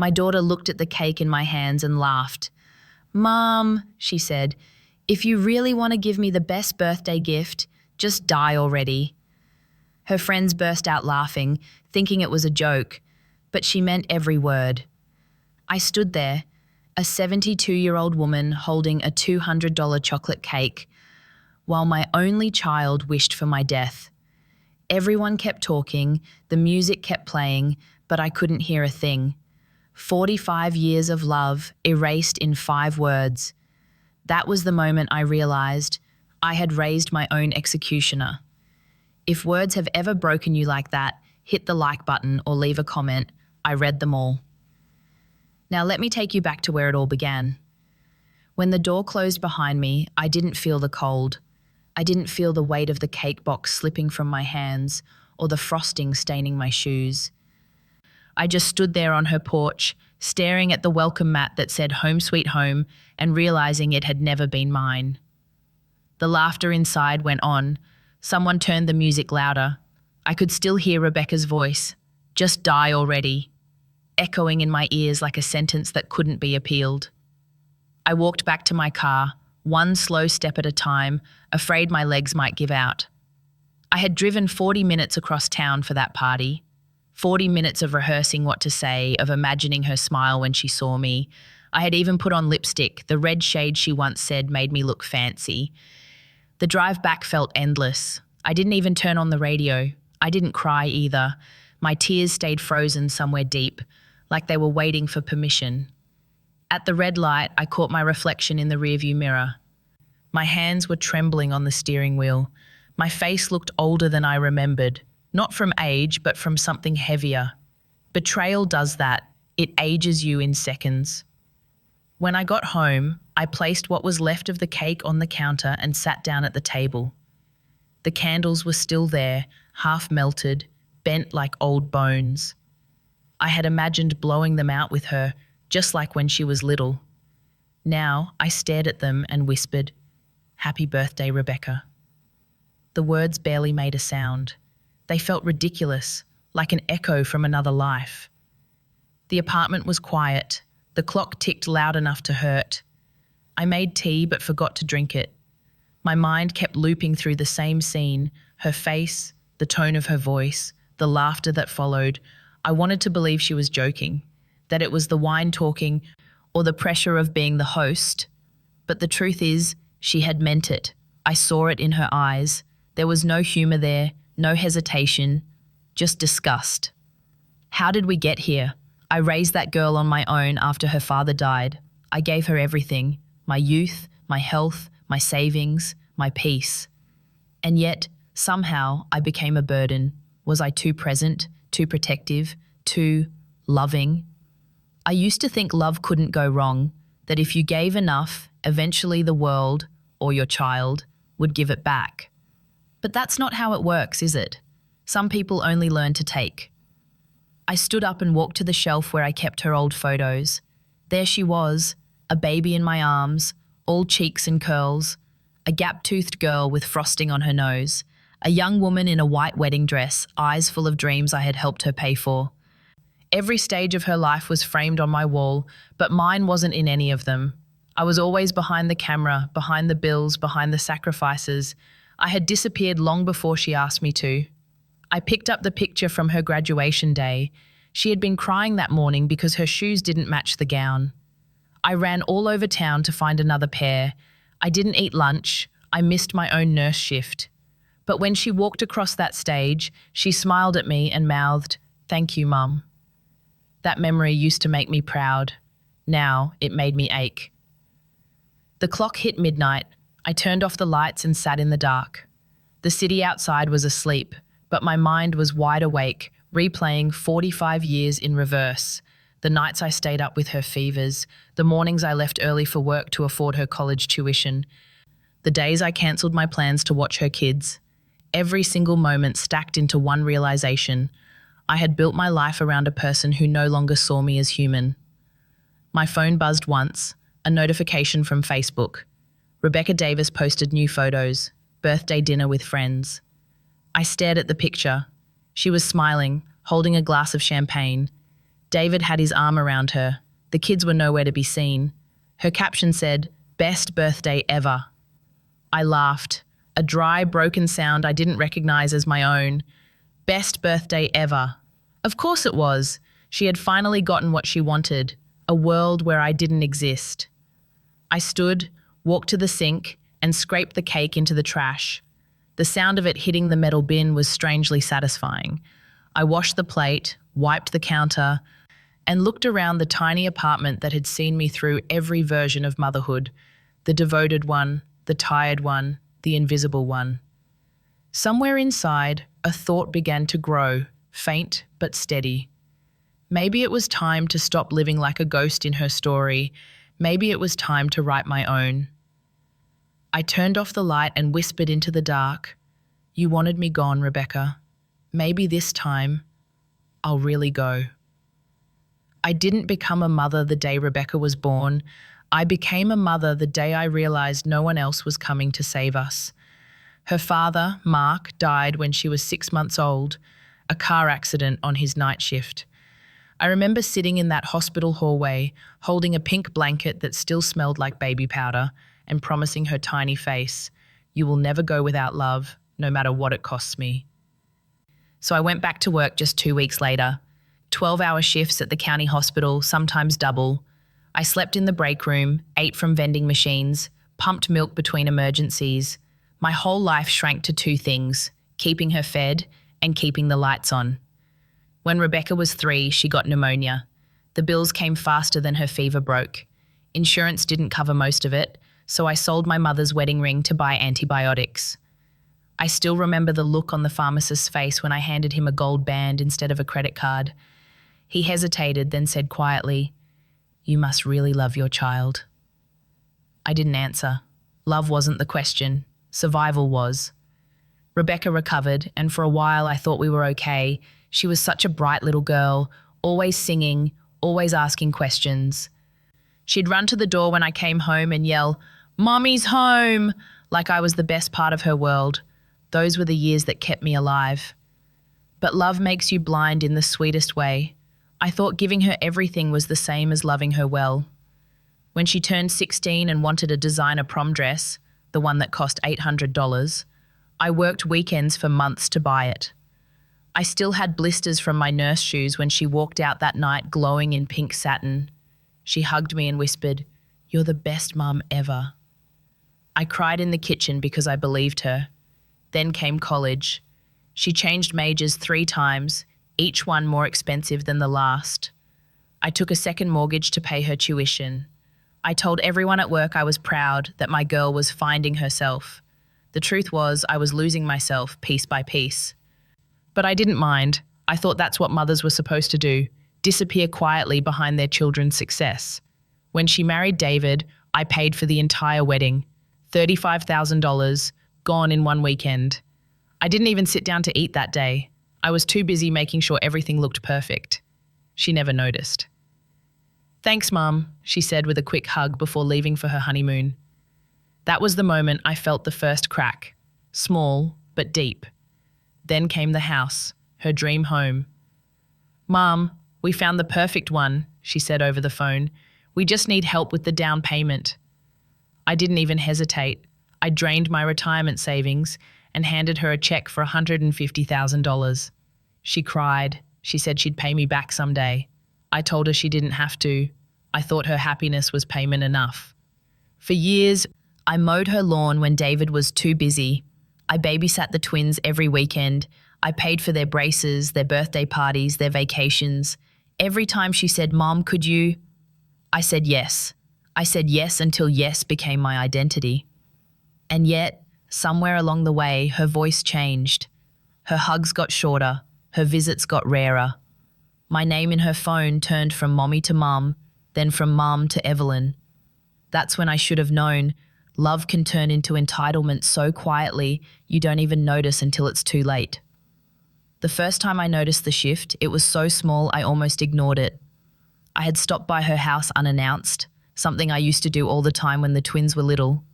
My daughter looked at the cake in my hands and laughed. "Mom," she said, "if you really want to give me the best birthday gift, just die already." Her friends burst out laughing, thinking it was a joke, but she meant every word. I stood there, a 72-year-old woman holding a $200 chocolate cake, while my only child wished for my death. Everyone kept talking, the music kept playing, but I couldn't hear a thing. 45 years of love erased in 5 words. That was the moment I realized I had raised my own executioner. If words have ever broken you like that, hit the like button or leave a comment. I read them all. Now let me take you back to where it all began. When the door closed behind me, I didn't feel the cold. I didn't feel the weight of the cake box slipping from my hands or the frosting staining my shoes. I just stood there on her porch, staring at the welcome mat that said "Home Sweet Home" and realizing it had never been mine. The laughter inside went on. Someone turned the music louder. I could still hear Rebecca's voice, "Just die already," echoing in my ears like a sentence that couldn't be appealed. I walked back to my car, one slow step at a time, afraid my legs might give out. I had driven 40 minutes across town for that party. 40 minutes of rehearsing what to say, of imagining her smile when she saw me. I had even put on lipstick, the red shade she once said made me look fancy. The drive back felt endless. I didn't even turn on the radio. I didn't cry either. My tears stayed frozen somewhere deep, like they were waiting for permission. At the red light, I caught my reflection in the rearview mirror. My hands were trembling on the steering wheel. My face looked older than I remembered, not from age, but from something heavier. Betrayal does that. It ages you in seconds. When I got home, I placed what was left of the cake on the counter and sat down at the table. The candles were still there, half melted, bent like old bones. I had imagined blowing them out with her, just like when she was little. Now I stared at them and whispered, "Happy birthday, Rebecca." The words barely made a sound. They felt ridiculous, like an echo from another life. The apartment was quiet. The clock ticked loud enough to hurt. I made tea but forgot to drink it. My mind kept looping through the same scene, her face, the tone of her voice, the laughter that followed. I wanted to believe she was joking, that it was the wine talking or the pressure of being the host. But the truth is, she had meant it. I saw it in her eyes. There was no humor there, no hesitation, just disgust. How did we get here? I raised that girl on my own after her father died. I gave her everything, my youth, my health, my savings, my peace. And yet, somehow, I became a burden. Was I too present, too protective, too loving? I used to think love couldn't go wrong, that if you gave enough, eventually the world, or your child, would give it back. But that's not how it works, is it? Some people only learn to take. I stood up and walked to the shelf where I kept her old photos. There she was, a baby in my arms, all cheeks and curls, a gap-toothed girl with frosting on her nose, a young woman in a white wedding dress, eyes full of dreams I had helped her pay for. Every stage of her life was framed on my wall, but mine wasn't in any of them. I was always behind the camera, behind the bills, behind the sacrifices. I had disappeared long before she asked me to. I picked up the picture from her graduation day. She had been crying that morning because her shoes didn't match the gown. I ran all over town to find another pair. I didn't eat lunch. I missed my own nurse shift. But when she walked across that stage, she smiled at me and mouthed, "Thank you, Mum." That memory used to make me proud. Now it made me ache. The clock hit midnight. I turned off the lights and sat in the dark. The city outside was asleep, but my mind was wide awake, replaying 45 years in reverse. The nights I stayed up with her fevers, the mornings I left early for work to afford her college tuition, the days I cancelled my plans to watch her kids. Every single moment stacked into one realization. I had built my life around a person who no longer saw me as human. My phone buzzed once, a notification from Facebook. Rebecca Davis posted new photos, birthday dinner with friends. I stared at the picture. She was smiling, holding a glass of champagne. David had his arm around her. The kids were nowhere to be seen. Her caption said, "Best birthday ever." I laughed, a dry, broken sound I didn't recognize as my own. Best birthday ever. Of course it was. She had finally gotten what she wanted, a world where I didn't exist. I stood, walked to the sink, and scraped the cake into the trash. The sound of it hitting the metal bin was strangely satisfying. I washed the plate, wiped the counter, and looked around the tiny apartment that had seen me through every version of motherhood, the devoted one, the tired one, the invisible one. Somewhere inside, a thought began to grow, faint but steady. Maybe it was time to stop living like a ghost in her story. Maybe it was time to write my own. I turned off the light and whispered into the dark, "You wanted me gone, Rebecca. Maybe this time, I'll really go." I didn't become a mother the day Rebecca was born. I became a mother the day I realized no one else was coming to save us. Her father, Mark, died when she was 6 months old, a car accident on his night shift. I remember sitting in that hospital hallway, holding a pink blanket that still smelled like baby powder, and promising her tiny face, "You will never go without love, no matter what it costs me." So I went back to work just 2 weeks later. 12-hour shifts at the county hospital, sometimes double. I slept in the break room, ate from vending machines, pumped milk between emergencies. My whole life shrank to 2 things, keeping her fed and keeping the lights on. When Rebecca was 3, she got pneumonia. The bills came faster than her fever broke. Insurance didn't cover most of it, so I sold my mother's wedding ring to buy antibiotics. I still remember the look on the pharmacist's face when I handed him a gold band instead of a credit card. He hesitated, then said quietly, "You must really love your child." I didn't answer. Love wasn't the question. Survival was. Rebecca recovered, and for a while I thought we were okay. She was such a bright little girl, always singing, always asking questions. She'd run to the door when I came home and yell, "Mommy's home!" like I was the best part of her world. Those were the years that kept me alive. But love makes you blind in the sweetest way. I thought giving her everything was the same as loving her well. When she turned 16 and wanted a designer prom dress, the one that cost $800, I worked weekends for months to buy it. I still had blisters from my nurse shoes when she walked out that night glowing in pink satin. She hugged me and whispered, "You're the best mum ever." I cried in the kitchen because I believed her. Then came college. She changed majors 3 times, each one more expensive than the last. I took a second mortgage to pay her tuition. I told everyone at work I was proud that my girl was finding herself. The truth was I was losing myself piece by piece. But I didn't mind. I thought that's what mothers were supposed to do, disappear quietly behind their children's success. When she married David, I paid for the entire wedding. $35,000, gone in 1 weekend. I didn't even sit down to eat that day. I was too busy making sure everything looked perfect. She never noticed. "Thanks, Mum," she said with a quick hug before leaving for her honeymoon. That was the moment I felt the first crack, small but deep. Then came the house, her dream home. "Mum, we found the perfect one," she said over the phone. "We just need help with the down payment." I didn't even hesitate. I drained my retirement savings and handed her a check for $150,000. She cried. She said she'd pay me back someday. I told her she didn't have to. I thought her happiness was payment enough. For years, I mowed her lawn when David was too busy. I babysat the twins every weekend. I paid for their braces, their birthday parties, their vacations. Every time she said, "Mom, could you?" I said yes. I said yes until yes became my identity. And yet, somewhere along the way, her voice changed. Her hugs got shorter. Her visits got rarer. My name in her phone turned from Mommy to Mum, then from Mum to Evelyn. That's when I should have known. Love can turn into entitlement so quietly you don't even notice until it's too late. The first time I noticed the shift, it was so small I almost ignored it. I had stopped by her house unannounced, something I used to do all the time when the twins were little.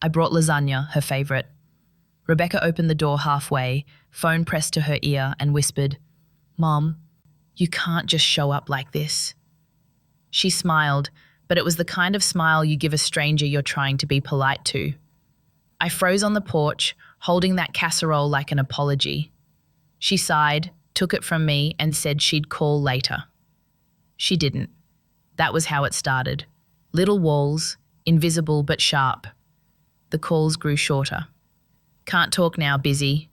I brought lasagna, her favourite. Rebecca opened the door halfway, phone pressed to her ear, and whispered, "Mom, You can't just show up like this. She smiled, but it was the kind of smile you give a stranger you're trying to be polite to. I froze on the porch, holding that casserole like an apology. She sighed, took it from me, and said she'd call later. She didn't. That was how it started. Little walls, invisible but sharp. The calls grew shorter. Can't talk now, busy.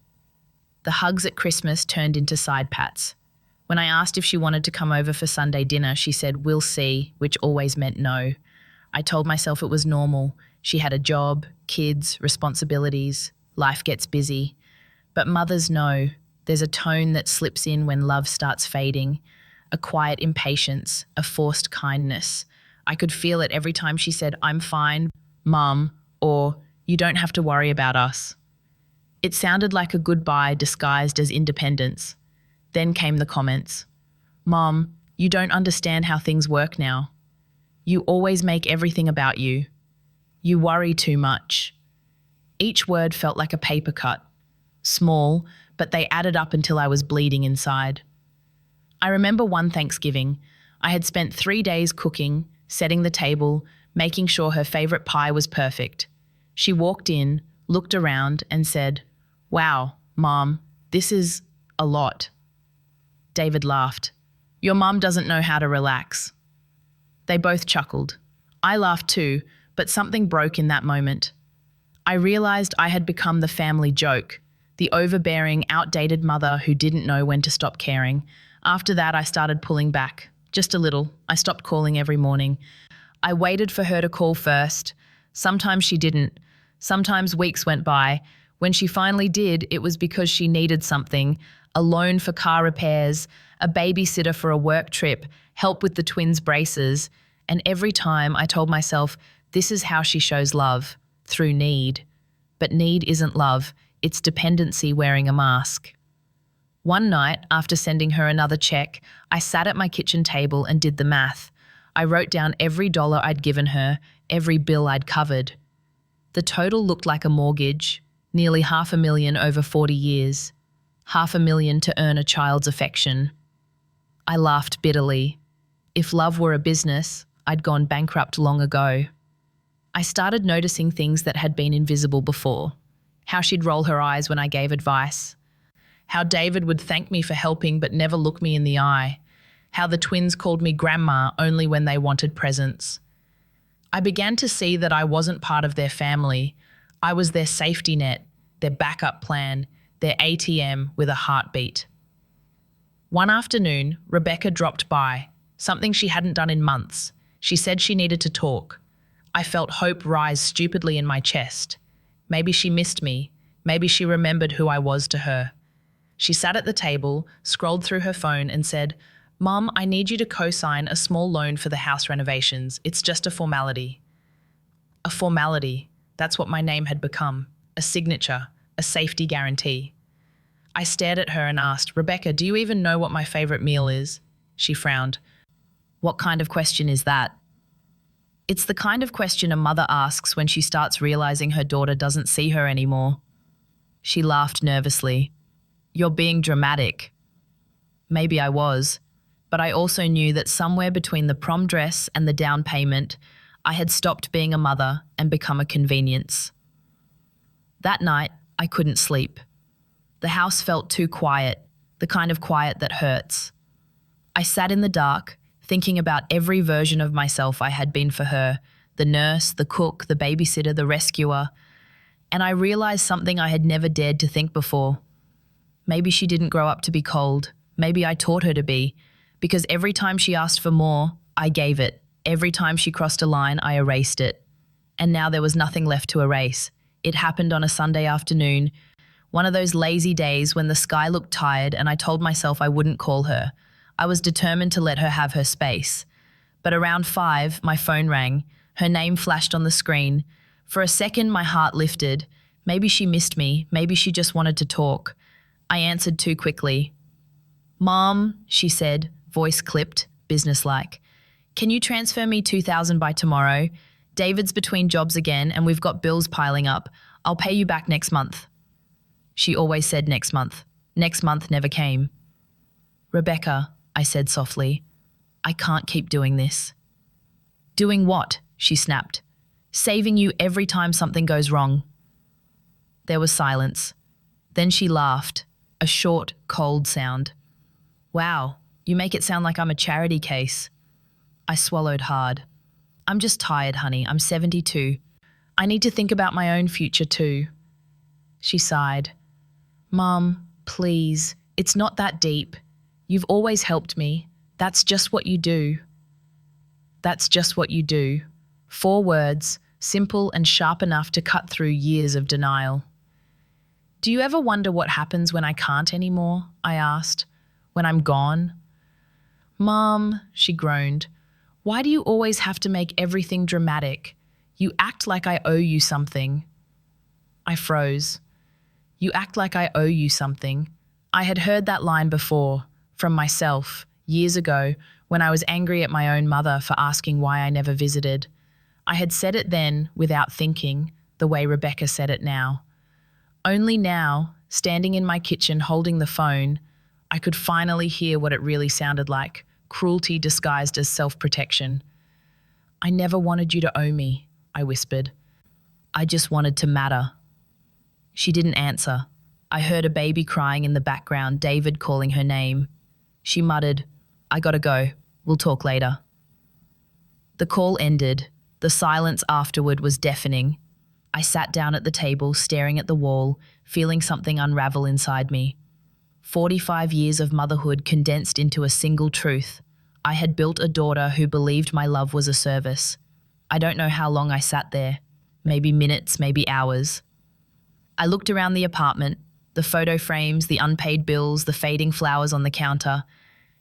The hugs at Christmas turned into side pats. When I asked if she wanted to come over for Sunday dinner, she said, "We'll see," which always meant no. I told myself it was normal. She had a job, kids, responsibilities. Life gets busy. But mothers know. There's a tone that slips in when love starts fading. A quiet impatience, a forced kindness. I could feel it every time she said, "I'm fine, Mum," or "You don't have to worry about us." It sounded like a goodbye disguised as independence. Then came the comments. "Mom, you don't understand how things work now. You always make everything about you. You worry too much." Each word felt like a paper cut. Small, but they added up until I was bleeding inside. I remember one Thanksgiving. I had spent 3 days cooking, setting the table, making sure her favorite pie was perfect. She walked in, looked around, and said, "Wow, Mom, this is a lot." David laughed. "Your mum doesn't know how to relax." They both chuckled. I laughed too, but something broke in that moment. I realized I had become the family joke, the overbearing, outdated mother who didn't know when to stop caring. After that, I started pulling back, just a little. I stopped calling every morning. I waited for her to call first. Sometimes she didn't. Sometimes weeks went by. When she finally did, it was because she needed something: a loan for car repairs, a babysitter for a work trip, help with the twins' braces. And every time I told myself, this is how she shows love, through need. But need isn't love, it's dependency wearing a mask. One night, after sending her another check, I sat at my kitchen table and did the math. I wrote down every dollar I'd given her, every bill I'd covered. The total looked like a mortgage, nearly $500,000 over 40 years. $500,000 to earn a child's affection. I laughed bitterly. If love were a business, I'd gone bankrupt long ago. I started noticing things that had been invisible before. How she'd roll her eyes when I gave advice. How David would thank me for helping but never look me in the eye. How the twins called me grandma only when they wanted presents. I began to see that I wasn't part of their family. I was their safety net, their backup plan, their ATM with a heartbeat. One afternoon, Rebecca dropped by, something she hadn't done in months. She said she needed to talk. I felt hope rise stupidly in my chest. Maybe she missed me. Maybe she remembered who I was to her. She sat at the table, scrolled through her phone and said, "Mom, I need you to co-sign a small loan for the house renovations. It's just a formality." A formality. That's what my name had become. A signature. A safety guarantee. I stared at her and asked, "Rebecca, do you even know what my favorite meal is?" She frowned. "What kind of question is that?" It's the kind of question a mother asks when she starts realizing her daughter doesn't see her anymore. She laughed nervously. "You're being dramatic." Maybe I was, but I also knew that somewhere between the prom dress and the down payment, I had stopped being a mother and become a convenience. That night, I couldn't sleep. The house felt too quiet, the kind of quiet that hurts. I sat in the dark, thinking about every version of myself I had been for her, the nurse, the cook, the babysitter, the rescuer, and I realized something I had never dared to think before. Maybe she didn't grow up to be cold. Maybe I taught her to be, because every time she asked for more, I gave it. Every time she crossed a line, I erased it. And now there was nothing left to erase. It happened on a Sunday afternoon, one of those lazy days when the sky looked tired and I told myself I wouldn't call her. I was determined to let her have her space. But around 5, my phone rang. Her name flashed on the screen. For a second, my heart lifted. Maybe she missed me. Maybe she just wanted to talk. I answered too quickly. "Mom," she said, voice clipped, businesslike. "Can you transfer me $2,000 by tomorrow? David's between jobs again and we've got bills piling up. I'll pay you back next month." She always said next month. Next month never came. "Rebecca," I said softly. I can't keep doing this. Doing what? She snapped. Saving you every time something goes wrong. There was silence. Then she laughed, a short, cold sound. Wow, you make it sound like I'm a charity case. I swallowed hard. I'm just tired, honey. I'm 72. I need to think about my own future too. She sighed. Mum, please, it's not that deep. You've always helped me. That's just what you do. That's just what you do. 4 words, simple and sharp enough to cut through years of denial. Do you ever wonder what happens when I can't anymore? I asked. When I'm gone? Mum, she groaned. Why do you always have to make everything dramatic? You act like I owe you something. I froze. You act like I owe you something. I had heard that line before, from myself, years ago, when I was angry at my own mother for asking why I never visited. I had said it then, without thinking, the way Rebecca said it now. Only now, standing in my kitchen holding the phone, I could finally hear what it really sounded like, cruelty disguised as self-protection. I never wanted you to owe me, I whispered. I just wanted to matter. She didn't answer. I heard a baby crying in the background, David calling her name. She muttered, I gotta go. We'll talk later. The call ended. The silence afterward was deafening. I sat down at the table, staring at the wall, feeling something unravel inside me. 45 years of motherhood condensed into a single truth. I had built a daughter who believed my love was a service. I don't know how long I sat there. Maybe minutes, maybe hours. I looked around the apartment, the photo frames, the unpaid bills, the fading flowers on the counter,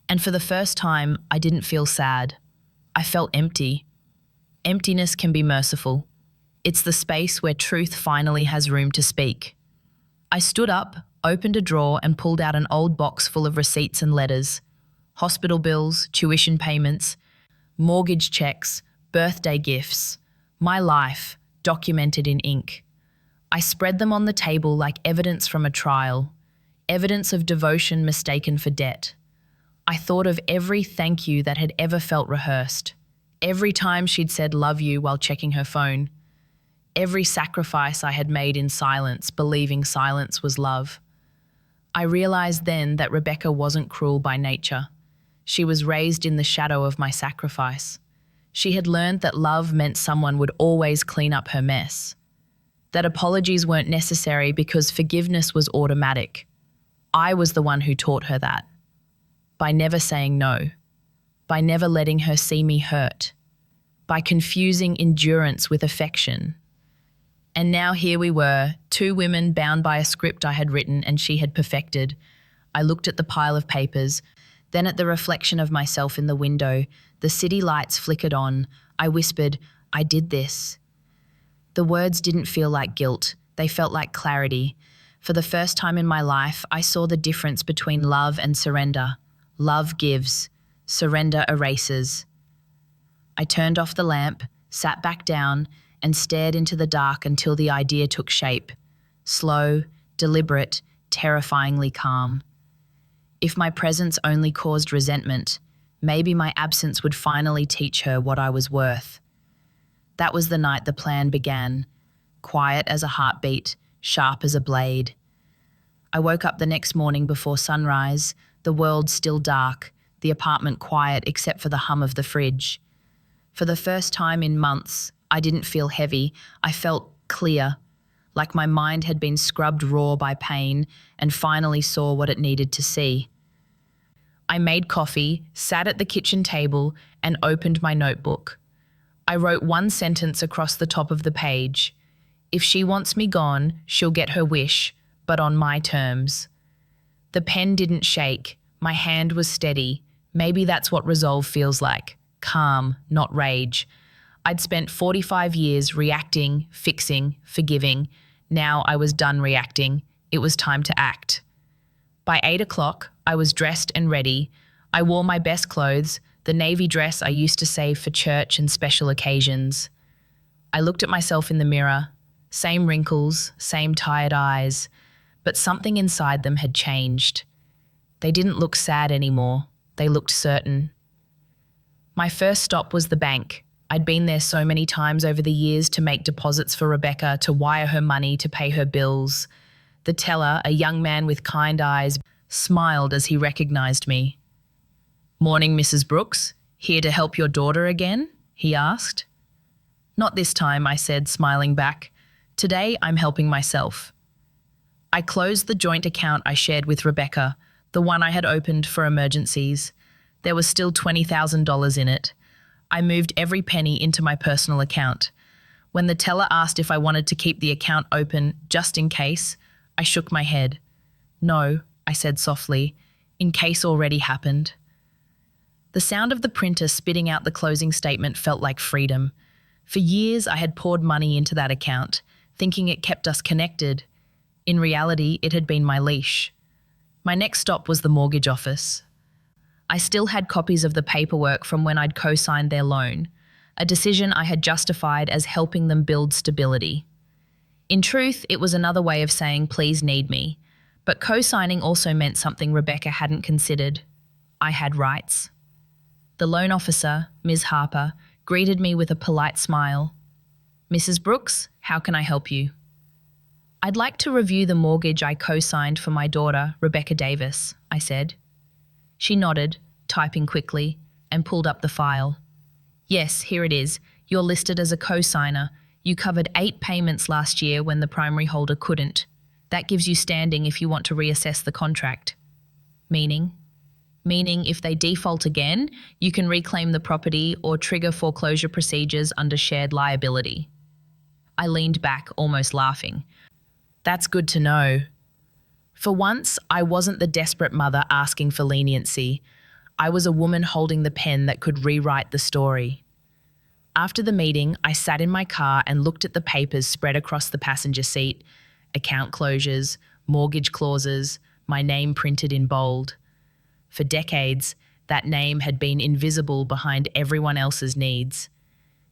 and for the first time, I didn't feel sad. I felt empty. Emptiness can be merciful. It's the space where truth finally has room to speak. I stood up, opened a drawer and pulled out an old box full of receipts and letters. Hospital bills, tuition payments, mortgage checks, birthday gifts. My life, documented in ink. I spread them on the table like evidence from a trial, evidence of devotion mistaken for debt. I thought of every thank you that had ever felt rehearsed, every time she'd said love you while checking her phone, every sacrifice I had made in silence, believing silence was love. I realized then that Rebecca wasn't cruel by nature. She was raised in the shadow of my sacrifice. She had learned that love meant someone would always clean up her mess, that apologies weren't necessary because forgiveness was automatic. I was the one who taught her that. By never saying no, by never letting her see me hurt, by confusing endurance with affection. And now here we were, 2 women bound by a script I had written and she had perfected. I looked at the pile of papers, then at the reflection of myself in the window. The city lights flickered on. I whispered, I did this. The words didn't feel like guilt. They felt like clarity. For the first time in my life, I saw the difference between love and surrender. Love gives, surrender erases. I turned off the lamp, sat back down, and stared into the dark until the idea took shape. Slow, deliberate, terrifyingly calm. If my presence only caused resentment, maybe my absence would finally teach her what I was worth. That was the night the plan began, quiet as a heartbeat, sharp as a blade. I woke up the next morning before sunrise, the world still dark, the apartment quiet except for the hum of the fridge. For the first time in months, I didn't feel heavy. I felt clear, like my mind had been scrubbed raw by pain and finally saw what it needed to see. I made coffee, sat at the kitchen table, and opened my notebook. I wrote 1 sentence across the top of the page. If she wants me gone, she'll get her wish, but on my terms. The pen didn't shake. My hand was steady. Maybe that's what resolve feels like. Calm, not rage. I'd spent 45 years reacting, fixing, forgiving. Now I was done reacting. It was time to act. By 8 o'clock, I was dressed and ready. I wore my best clothes, the navy dress I used to save for church and special occasions. I looked at myself in the mirror. Same wrinkles, same tired eyes, but something inside them had changed. They didn't look sad anymore. They looked certain. My first stop was the bank. I'd been there so many times over the years to make deposits for Rebecca, to wire her money, to pay her bills. The teller, a young man with kind eyes, smiled as he recognized me. "Morning, Mrs. Brooks. Here to help your daughter again?" he asked. "Not this time," I said, smiling back. "Today I'm helping myself." I closed the joint account I shared with Rebecca, the one I had opened for emergencies. There was still $20,000 in it. I moved every penny into my personal account. When the teller asked if I wanted to keep the account open just in case, I shook my head. "No," I said softly, "in case already happened." The sound of the printer spitting out the closing statement felt like freedom. For years, I had poured money into that account, thinking it kept us connected. In reality, it had been my leash. My next stop was the mortgage office. I still had copies of the paperwork from when I'd co-signed their loan, a decision I had justified as helping them build stability. In truth, it was another way of saying, "Please need me." But co-signing also meant something Rebecca hadn't considered. I had rights. The loan officer, Ms. Harper, greeted me with a polite smile. "Mrs. Brooks, how can I help you?" "I'd like to review the mortgage I co-signed for my daughter, Rebecca Davis," I said. She nodded, typing quickly, and pulled up the file. "Yes, here it is. You're listed as a co-signer. You covered 8 payments last year when the primary holder couldn't. That gives you standing if you want to reassess the contract." "Meaning?" "Meaning if they default again, you can reclaim the property or trigger foreclosure procedures under shared liability." I leaned back, almost laughing. That's good to know. For once, I wasn't the desperate mother asking for leniency. I was a woman holding the pen that could rewrite the story. After the meeting, I sat in my car and looked at the papers spread across the passenger seat: account closures, mortgage clauses, my name printed in bold. For decades, that name had been invisible behind everyone else's needs.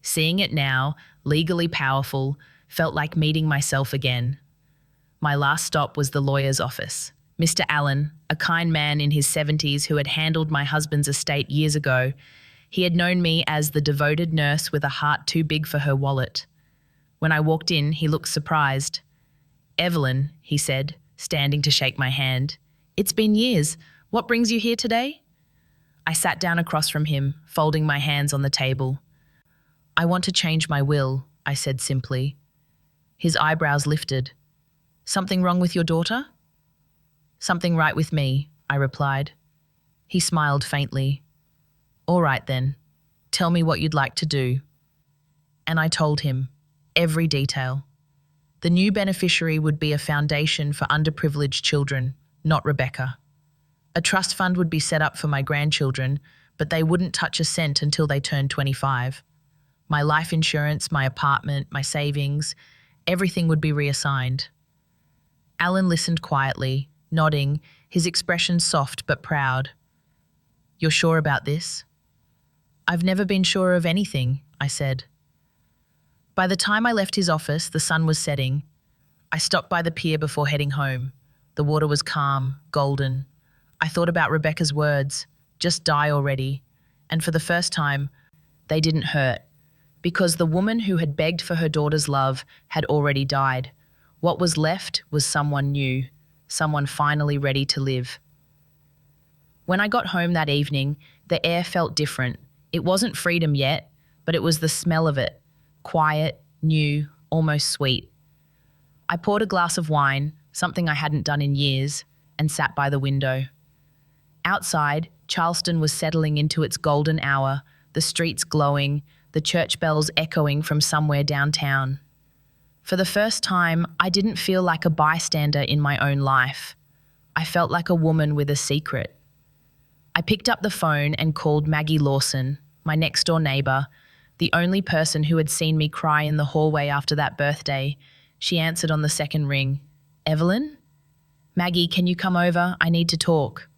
Seeing it now, legally powerful, felt like meeting myself again. My last stop was the lawyer's office. Mr. Allen, a kind man in his 70s who had handled my husband's estate years ago, he had known me as the devoted nurse with a heart too big for her wallet. When I walked in, he looked surprised. "Evelyn," he said, standing to shake my hand. "It's been years. What brings you here today?" I sat down across from him, folding my hands on the table. "I want to change my will," I said simply. His eyebrows lifted. "Something wrong with your daughter?" "Something right with me," I replied. He smiled faintly. "All right then, tell me what you'd like to do." And I told him, every detail. The new beneficiary would be a foundation for underprivileged children, not Rebecca. A trust fund would be set up for my grandchildren, but they wouldn't touch a cent until they turned 25. My life insurance, my apartment, my savings, everything would be reassigned. Alan listened quietly, nodding, his expression soft but proud. "You're sure about this?" "I've never been sure of anything," I said. By the time I left his office, the sun was setting. I stopped by the pier before heading home. The water was calm, golden. I thought about Rebecca's words, "Just die already," and for the first time, they didn't hurt, because the woman who had begged for her daughter's love had already died. What was left was someone new, someone finally ready to live. When I got home that evening, the air felt different. It wasn't freedom yet, but it was the smell of it, quiet, new, almost sweet. I poured a glass of wine, something I hadn't done in years, and sat by the window. Outside, Charleston was settling into its golden hour, the streets glowing, the church bells echoing from somewhere downtown. For the first time, I didn't feel like a bystander in my own life. I felt like a woman with a secret. I picked up the phone and called Maggie Lawson, my next-door neighbour, the only person who had seen me cry in the hallway after that birthday. She answered on the second ring. "Evelyn?" "Maggie, can you come over? I need to talk."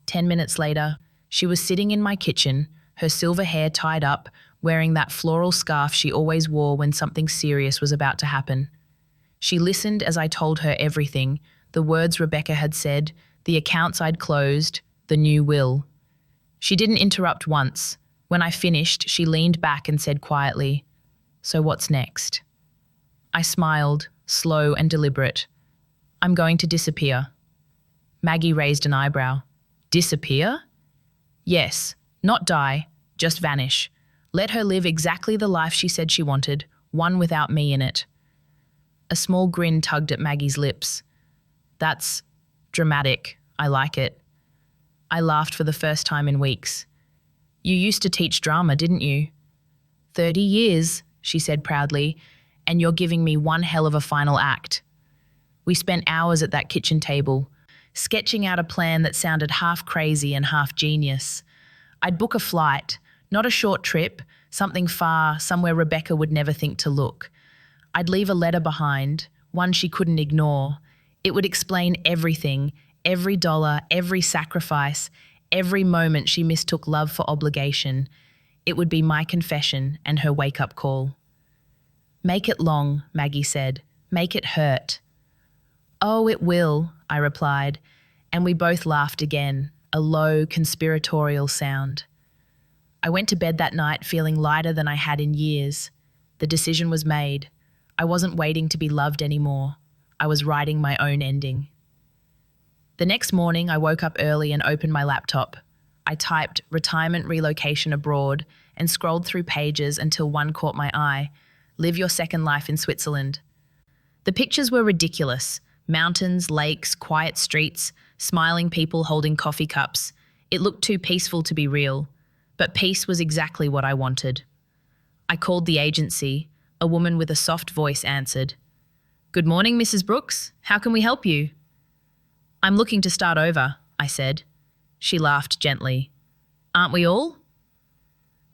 10 minutes later, she was sitting in my kitchen, her silver hair tied up, wearing that floral scarf she always wore when something serious was about to happen. She listened as I told her everything, the words Rebecca had said, the accounts I'd closed, the new will. She didn't interrupt once. When I finished, she leaned back and said quietly, "So what's next?" I smiled, slow and deliberate. "I'm going to disappear." Maggie raised an eyebrow. "Disappear?" "Yes, not die, just vanish. Let her live exactly the life she said she wanted, one without me in it." A small grin tugged at Maggie's lips. "That's dramatic. I like it." I laughed for the first time in weeks. "You used to teach drama, didn't you?" 30 years, she said proudly, "and you're giving me one hell of a final act." We spent hours at that kitchen table, sketching out a plan that sounded half crazy and half genius. I'd book a flight, not a short trip, something far, somewhere Rebecca would never think to look. I'd leave a letter behind, one she couldn't ignore. It would explain everything, every dollar, every sacrifice, every moment she mistook love for obligation. It would be my confession and her wake-up call. "Make it long," Maggie said. "Make it hurt." "Oh, it will," I replied, and we both laughed again, a low, conspiratorial sound. I went to bed that night feeling lighter than I had in years. The decision was made. I wasn't waiting to be loved anymore. I was writing my own ending. The next morning, I woke up early and opened my laptop. I typed "retirement relocation abroad" and scrolled through pages until one caught my eye: "Live your second life in Switzerland." The pictures were ridiculous. Mountains, lakes, quiet streets, smiling people holding coffee cups. It looked too peaceful to be real. But peace was exactly what I wanted. I called the agency. A woman with a soft voice answered. "Good morning, Mrs. Brooks. How can we help you?" "I'm looking to start over," I said. She laughed gently. "Aren't we all?"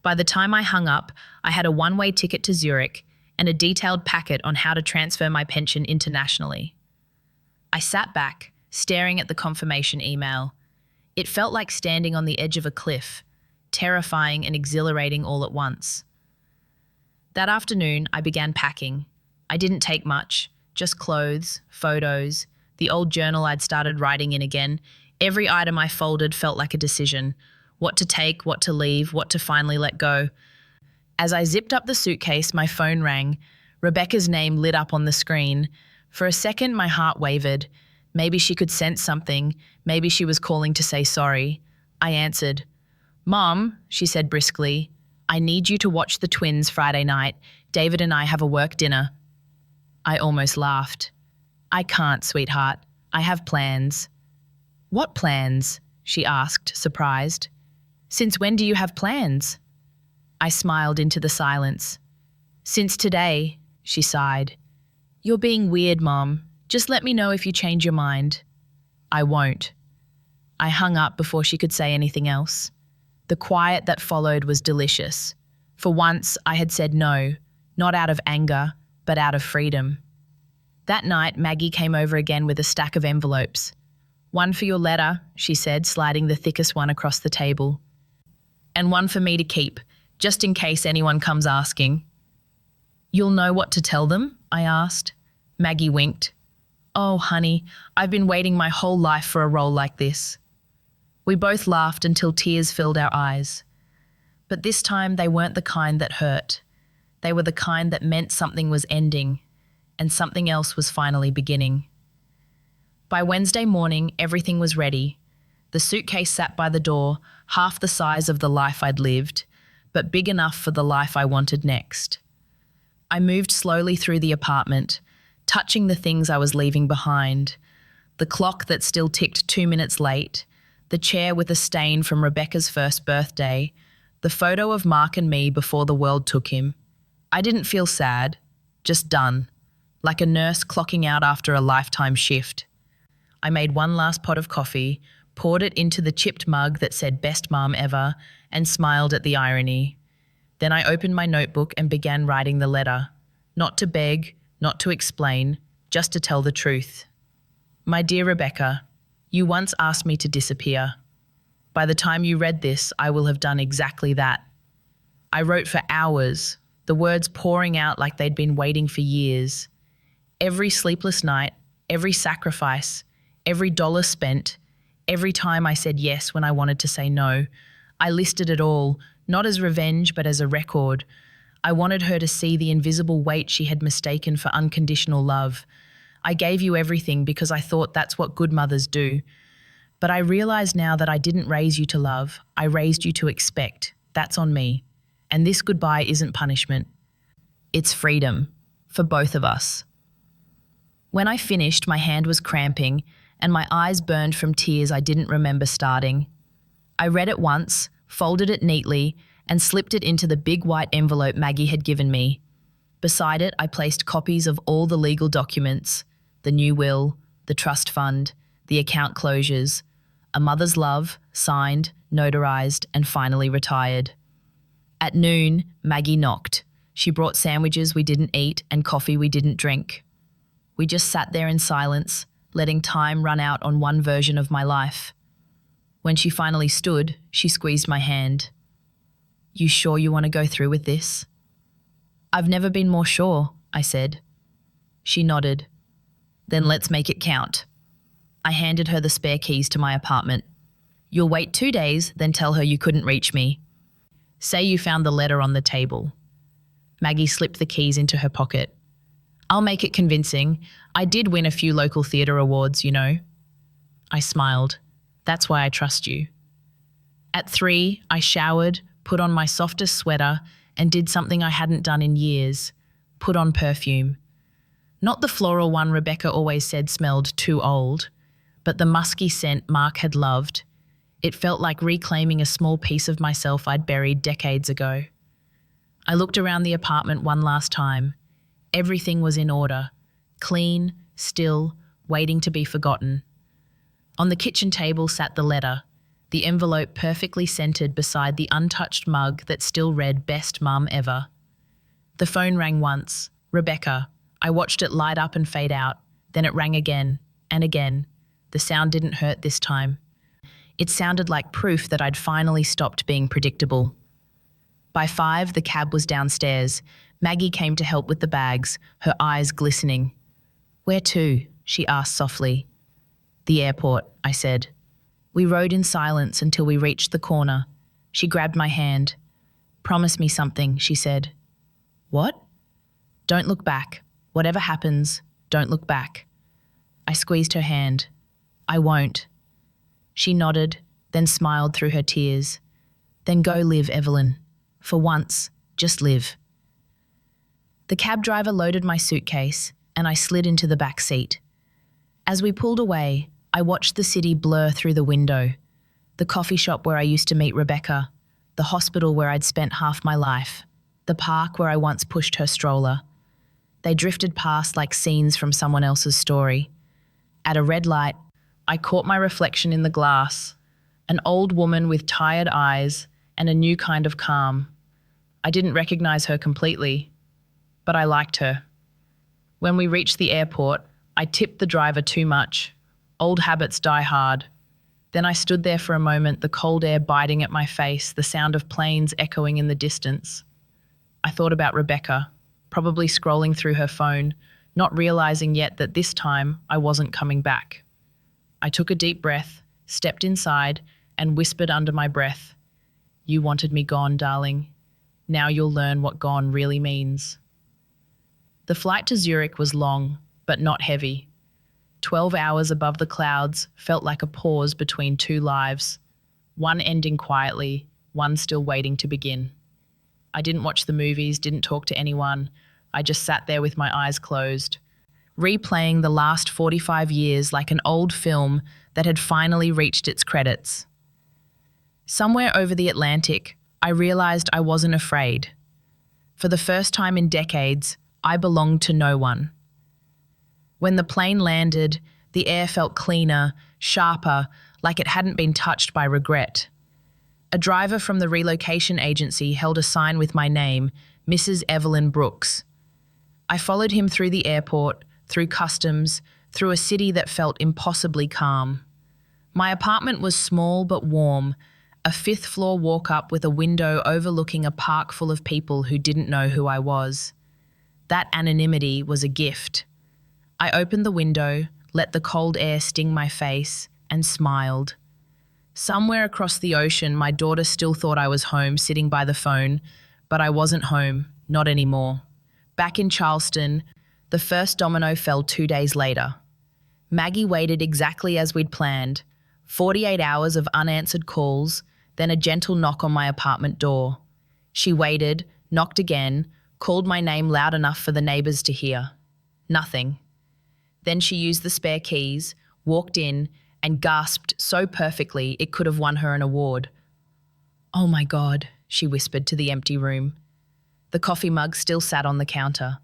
By the time I hung up, I had a one-way ticket to Zurich and a detailed packet on how to transfer my pension internationally. I sat back, staring at the confirmation email. It felt like standing on the edge of a cliff, terrifying and exhilarating all at once. That afternoon, I began packing. I didn't take much, just clothes, photos, the old journal I'd started writing in again. Every item I folded felt like a decision: what to take, what to leave, what to finally let go. As I zipped up the suitcase, my phone rang. Rebecca's name lit up on the screen. For a second, my heart wavered. Maybe she could sense something. Maybe she was calling to say sorry. I answered. "Mom," she said briskly, "I need you to watch the twins Friday night. David and I have a work dinner." I almost laughed. "I can't, sweetheart. I have plans." "What plans?" she asked, surprised. "Since when do you have plans?" I smiled into the silence. "Since today," she sighed. "You're being weird, Mom. Just let me know if you change your mind." "I won't." I hung up before she could say anything else. The quiet that followed was delicious. For once, I had said no, not out of anger, but out of freedom. That night, Maggie came over again with a stack of envelopes. "One for your letter," she said, sliding the thickest one across the table. "And one for me to keep, just in case anyone comes asking." "You'll know what to tell them?" I asked. Maggie winked. "Oh, honey, I've been waiting my whole life for a role like this." We both laughed until tears filled our eyes. But this time they weren't the kind that hurt. They were the kind that meant something was ending, and something else was finally beginning. By Wednesday morning, everything was ready. The suitcase sat by the door, half the size of the life I'd lived, but big enough for the life I wanted next. I moved slowly through the apartment, touching the things I was leaving behind. The clock that still ticked 2 minutes late, the chair with a stain from Rebecca's first birthday, the photo of Mark and me before the world took him. I didn't feel sad, just done, like a nurse clocking out after a lifetime shift. I made one last pot of coffee, poured it into the chipped mug that said "Best Mom Ever," and smiled at the irony. Then I opened my notebook and began writing the letter. Not to beg, not to explain, just to tell the truth. My dear Rebecca, you once asked me to disappear. By the time you read this, I will have done exactly that. I wrote for hours, the words pouring out like they'd been waiting for years. Every sleepless night, every sacrifice, every dollar spent, every time I said yes when I wanted to say no, I listed it all, not as revenge but as a record. I wanted her to see the invisible weight she had mistaken for unconditional love. I gave you everything because I thought that's what good mothers do. But I realize now that I didn't raise you to love, I raised you to expect. That's on me. And this goodbye isn't punishment. It's freedom, for both of us. When I finished, my hand was cramping and my eyes burned from tears I didn't remember starting. I read it once, folded it neatly, and slipped it into the big white envelope Maggie had given me. Beside it, I placed copies of all the legal documents, the new will, the trust fund, the account closures, a mother's love, signed, notarized, and finally retired. At noon, Maggie knocked. She brought sandwiches we didn't eat and coffee we didn't drink. We just sat there in silence, letting time run out on one version of my life. When she finally stood, she squeezed my hand. "You sure you want to go through with this?" "I've never been more sure," I said. She nodded. "Then let's make it count." I handed her the spare keys to my apartment. "You'll wait 2 days, then tell her you couldn't reach me. Say you found the letter on the table." Maggie slipped the keys into her pocket. "I'll make it convincing. I did win a few local theatre awards, you know." I smiled. "That's why I trust you." At 3, I showered, put on my softest sweater, and did something I hadn't done in years. Put on perfume. Not the floral one Rebecca always said smelled too old, but the musky scent Mark had loved. It felt like reclaiming a small piece of myself I'd buried decades ago. I looked around the apartment one last time. Everything was in order, clean, still, waiting to be forgotten. On the kitchen table sat the letter, the envelope perfectly scented beside the untouched mug that still read "Best Mum Ever." The phone rang once. Rebecca. I watched it light up and fade out. Then it rang again and again. The sound didn't hurt this time. It sounded like proof that I'd finally stopped being predictable. By 5, the cab was downstairs. Maggie came to help with the bags, her eyes glistening. "Where to?" she asked softly. "The airport," I said. We rode in silence until we reached the corner. She grabbed my hand. "Promise me something," she said. "What?" "Don't look back. Whatever happens, don't look back." I squeezed her hand. "I won't." She nodded, then smiled through her tears. "Then go live, Evelyn. For once, just live." The cab driver loaded my suitcase, and I slid into the back seat. As we pulled away, I watched the city blur through the window. The coffee shop where I used to meet Rebecca, the hospital where I'd spent half my life, the park where I once pushed her stroller. They drifted past like scenes from someone else's story. At a red light, I caught my reflection in the glass, an old woman with tired eyes and a new kind of calm. I didn't recognize her completely, but I liked her. When we reached the airport, I tipped the driver too much. Old habits die hard. Then I stood there for a moment, the cold air biting at my face, the sound of planes echoing in the distance. I thought about Rebecca, probably scrolling through her phone, not realizing yet that this time I wasn't coming back. I took a deep breath, stepped inside, and whispered under my breath, "You wanted me gone, darling. Now you'll learn what gone really means." The flight to Zurich was long, but not heavy. 12 hours above the clouds felt like a pause between 2 lives, one ending quietly, one still waiting to begin. I didn't watch the movies, didn't talk to anyone. I just sat there with my eyes closed, replaying the last 45 years like an old film that had finally reached its credits. Somewhere over the Atlantic, I realized I wasn't afraid. For the first time in decades, I belonged to no one. When the plane landed, the air felt cleaner, sharper, like it hadn't been touched by regret. A driver from the relocation agency held a sign with my name, Mrs. Evelyn Brooks. I followed him through the airport, through customs, through a city that felt impossibly calm. My apartment was small but warm, a 5th-floor walk-up with a window overlooking a park full of people who didn't know who I was. That anonymity was a gift. I opened the window, let the cold air sting my face, and smiled. Somewhere across the ocean, my daughter still thought I was home, sitting by the phone, but I wasn't home, not anymore. Back in Charleston, the first domino fell 2 days later. Maggie waited exactly as we'd planned. 48 hours of unanswered calls, then a gentle knock on my apartment door. She waited, knocked again, called my name loud enough for the neighbors to hear. Nothing. Then she used the spare keys, walked in, and gasped so perfectly it could have won her an award. "Oh my God," she whispered to the empty room. The coffee mug still sat on the counter.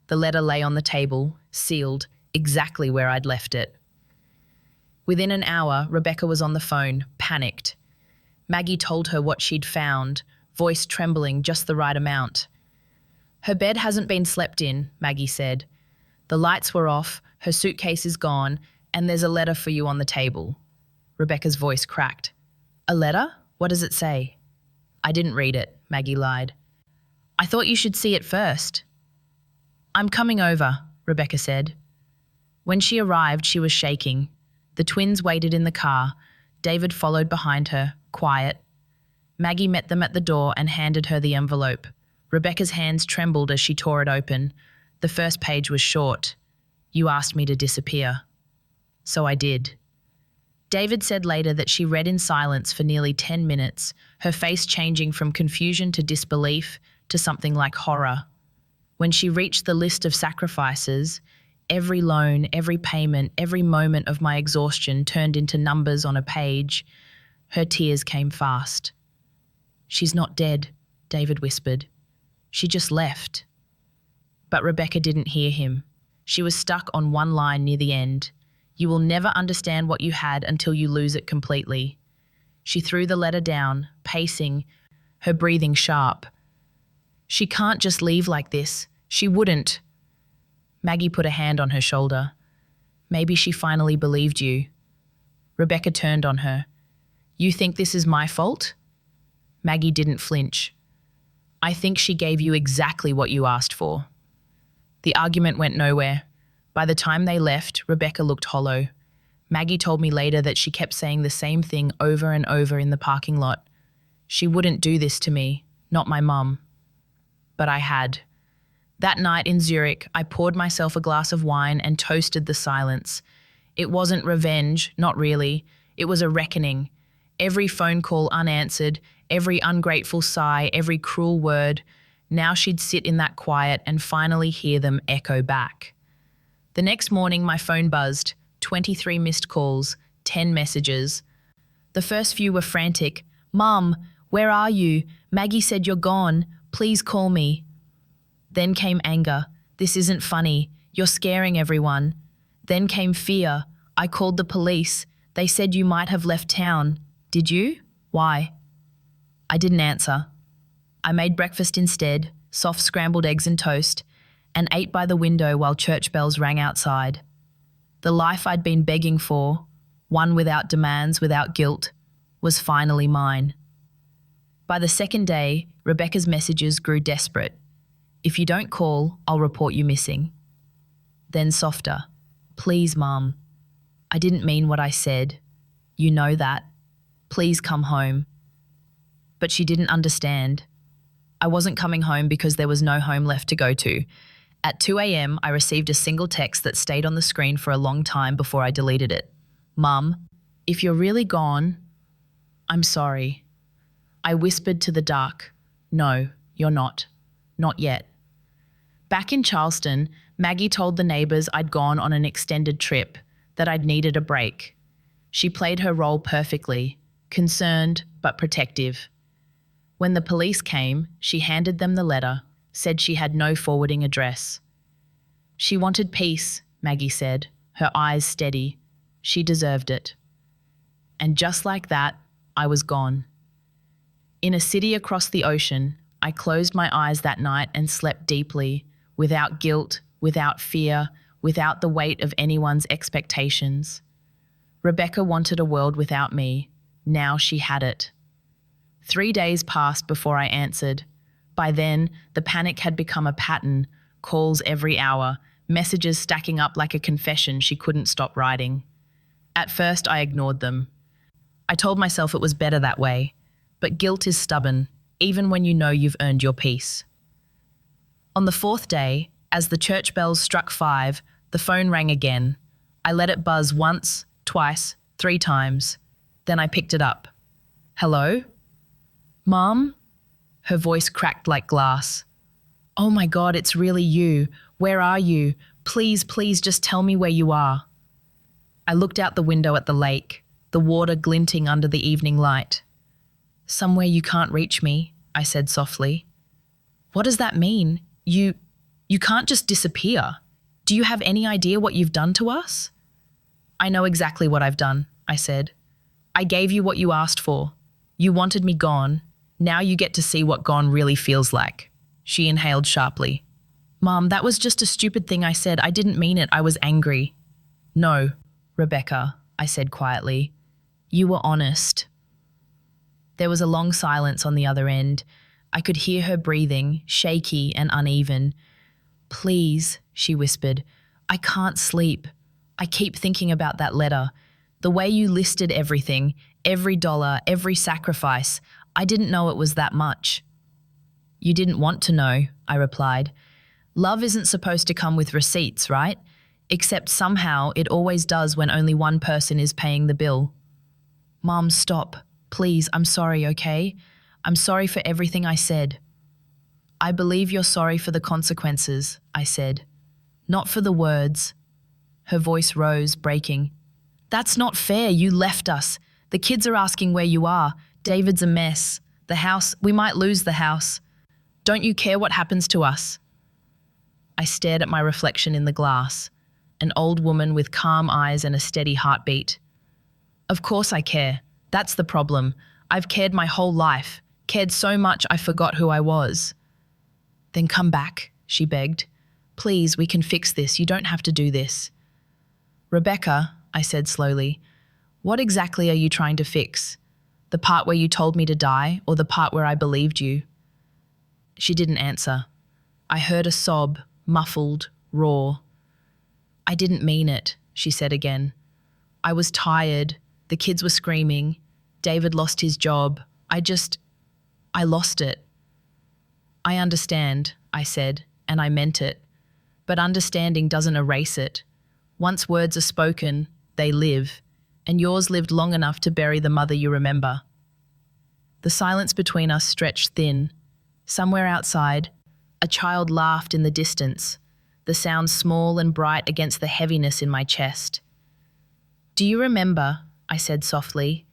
The letter lay on the table, sealed, exactly where I'd left it. Within an hour, Rebecca was on the phone, panicked. Maggie told her what she'd found, voice trembling just the right amount. "Her bed hasn't been slept in," Maggie said. "The lights were off, her suitcase is gone, and there's a letter for you on the table." Rebecca's voice cracked. "A letter? What does it say?" "I didn't read it," Maggie lied. "I thought you should see it first." "I'm coming over," Rebecca said. When she arrived, she was shaking. The twins waited in the car. David followed behind her, quiet. Maggie met them at the door and handed her the envelope. Rebecca's hands trembled as she tore it open. The first page was short. "You asked me to disappear." So I did. David said later that she read in silence for nearly 10 minutes, her face changing from confusion to disbelief to something like horror. When she reached the list of sacrifices, every loan, every payment, every moment of my exhaustion turned into numbers on a page. Her tears came fast. "She's not dead," David whispered. "She just left." But Rebecca didn't hear him. She was stuck on one line near the end. "You will never understand what you had until you lose it completely." She threw the letter down, pacing, her breathing sharp. "She can't just leave like this. She wouldn't." Maggie put a hand on her shoulder. "Maybe she finally believed you." Rebecca turned on her. "You think this is my fault?" Maggie didn't flinch. "I think she gave you exactly what you asked for." The argument went nowhere. By the time they left, Rebecca looked hollow. Maggie told me later that she kept saying the same thing over and over in the parking lot. She wouldn't do this to me, not my mum. But I had. That night in Zurich, I poured myself a glass of wine and toasted the silence. It wasn't revenge, not really. It was a reckoning. Every phone call unanswered, every ungrateful sigh, every cruel word. Now she'd sit in that quiet and finally hear them echo back. The next morning, my phone buzzed. 23 missed calls, 10 messages. The first few were frantic. "Mum, where are you? Maggie said you're gone. Please call me." Then came anger. "This isn't funny. You're scaring everyone." Then came fear. "I called the police. They said you might have left town. Did you? Why?" I didn't answer. I made breakfast instead, soft scrambled eggs and toast, and ate by the window while church bells rang outside. The life I'd been begging for, one without demands, without guilt, was finally mine. By the second day, Rebecca's messages grew desperate. "If you don't call, I'll report you missing." Then softer. "Please, Mum. I didn't mean what I said. You know that. Please come home." But she didn't understand. I wasn't coming home because there was no home left to go to. At 2 a.m, I received a single text that stayed on the screen for a long time before I deleted it. "Mum, if you're really gone, I'm sorry." I whispered to the dark, "No, you're not. Not yet." Back in Charleston, Maggie told the neighbours I'd gone on an extended trip, that I'd needed a break. She played her role perfectly, concerned but protective. When the police came, she handed them the letter, said she had no forwarding address. She wanted peace, Maggie said, her eyes steady. She deserved it. And just like that, I was gone. In a city across the ocean, I closed my eyes that night and slept deeply, without guilt, without fear, without the weight of anyone's expectations. Rebecca wanted a world without me. Now she had it. 3 days passed before I answered. By then, the panic had become a pattern, calls every hour, messages stacking up like a confession she couldn't stop writing. At first, I ignored them. I told myself it was better that way, but guilt is stubborn, even when you know you've earned your peace. On the fourth day, as the church bells struck 5, the phone rang again. I let it buzz once, twice, 3 times. Then I picked it up. Hello? Mom? Her voice cracked like glass. Oh my God, it's really you. Where are you? Please, please just tell me where you are. I looked out the window at the lake, the water glinting under the evening light. Somewhere you can't reach me, I said softly. What does that mean? You can't just disappear. Do you have any idea what you've done to us? I know exactly what I've done, I said. I gave you what you asked for. You wanted me gone. Now you get to see what gone really feels like. She inhaled sharply. Mom, that was just a stupid thing I said. I didn't mean it. I was angry. No, Rebecca, I said quietly. You were honest. There was a long silence on the other end. I could hear her breathing, shaky and uneven. Please, she whispered. I can't sleep. I keep thinking about that letter. The way you listed everything, every dollar, every sacrifice. I didn't know it was that much. You didn't want to know, I replied. Love isn't supposed to come with receipts, right? Except somehow it always does when only one person is paying the bill. Mom, stop. Please, I'm sorry, okay? I'm sorry for everything I said. I believe you're sorry for the consequences, I said. Not for the words. Her voice rose, breaking. That's not fair. You left us. The kids are asking where you are. David's a mess. The house, we might lose the house. Don't you care what happens to us? I stared at my reflection in the glass, an old woman with calm eyes and a steady heartbeat. Of course I care. That's the problem. I've cared my whole life, cared so much I forgot who I was. Then come back, she begged. Please, we can fix this. You don't have to do this. Rebecca, I said slowly, what exactly are you trying to fix? The part where you told me to die or the part where I believed you? She didn't answer. I heard a sob, muffled, raw. I didn't mean it, she said again. I was tired. The kids were screaming. David lost his job. I lost it. I understand, I said, and I meant it. But understanding doesn't erase it. Once words are spoken, they live, and yours lived long enough to bury the mother you remember. The silence between us stretched thin. Somewhere outside, a child laughed in the distance, the sound small and bright against the heaviness in my chest. Do you remember, I said softly,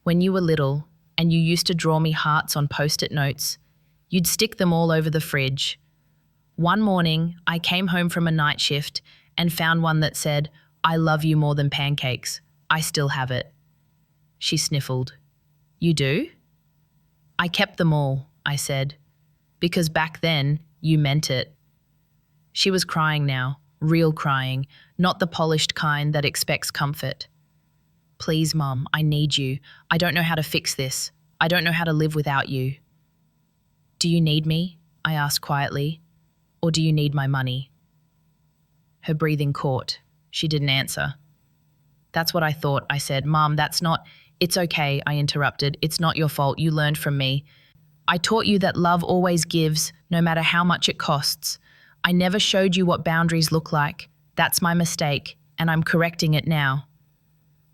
when you were little and you used to draw me hearts on post-it notes? You'd stick them all over the fridge. One morning, I came home from a night shift and found one that said, I love you more than pancakes. I still have it. She sniffled. You do? I kept them all, I said, because back then you meant it. She was crying now, real crying, not the polished kind that expects comfort. Please, Mum, I need you. I don't know how to fix this. I don't know how to live without you. Do you need me? I asked quietly. Or do you need my money? Her breathing caught. She didn't answer. That's what I thought, I said. Mum, that's not... It's okay, I interrupted. It's not your fault. You learned from me. I taught you that love always gives, no matter how much it costs. I never showed you what boundaries look like. That's my mistake, and I'm correcting it now.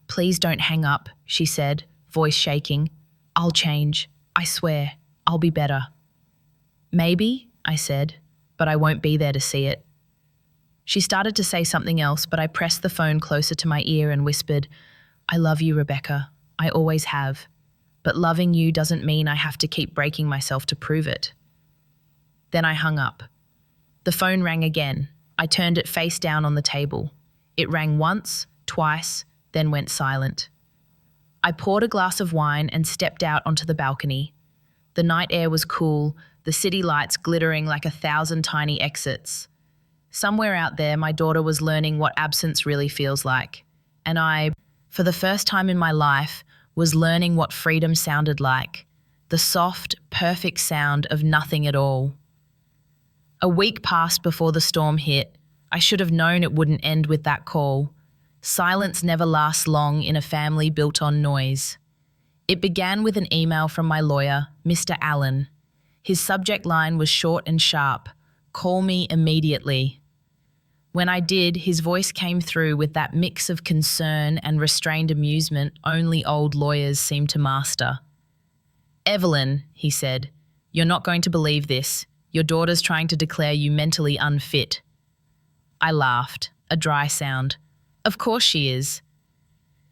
Please don't hang up, she said, voice shaking. I'll change. I swear. I'll be better. Maybe, I said, but I won't be there to see it. She started to say something else, but I pressed the phone closer to my ear and whispered, I love you, Rebecca. I always have. But loving you doesn't mean I have to keep breaking myself to prove it. Then I hung up. The phone rang again. I turned it face down on the table. It rang once, twice, then went silent. I poured a glass of wine and stepped out onto the balcony. The night air was cool, the city lights glittering like 1,000 tiny exits. Somewhere out there, my daughter was learning what absence really feels like. And I, for the first time in my life, was learning what freedom sounded like. The soft, perfect sound of nothing at all. A week passed before the storm hit. I should have known it wouldn't end with that call. Silence never lasts long in a family built on noise. It began with an email from my lawyer, Mr. Allen. His subject line was short and sharp: "Call me immediately." When I did, his voice came through with that mix of concern and restrained amusement only old lawyers seem to master. "Evelyn," he said, "you're not going to believe this. Your daughter's trying to declare you mentally unfit." I laughed, a dry sound. "Of course she is.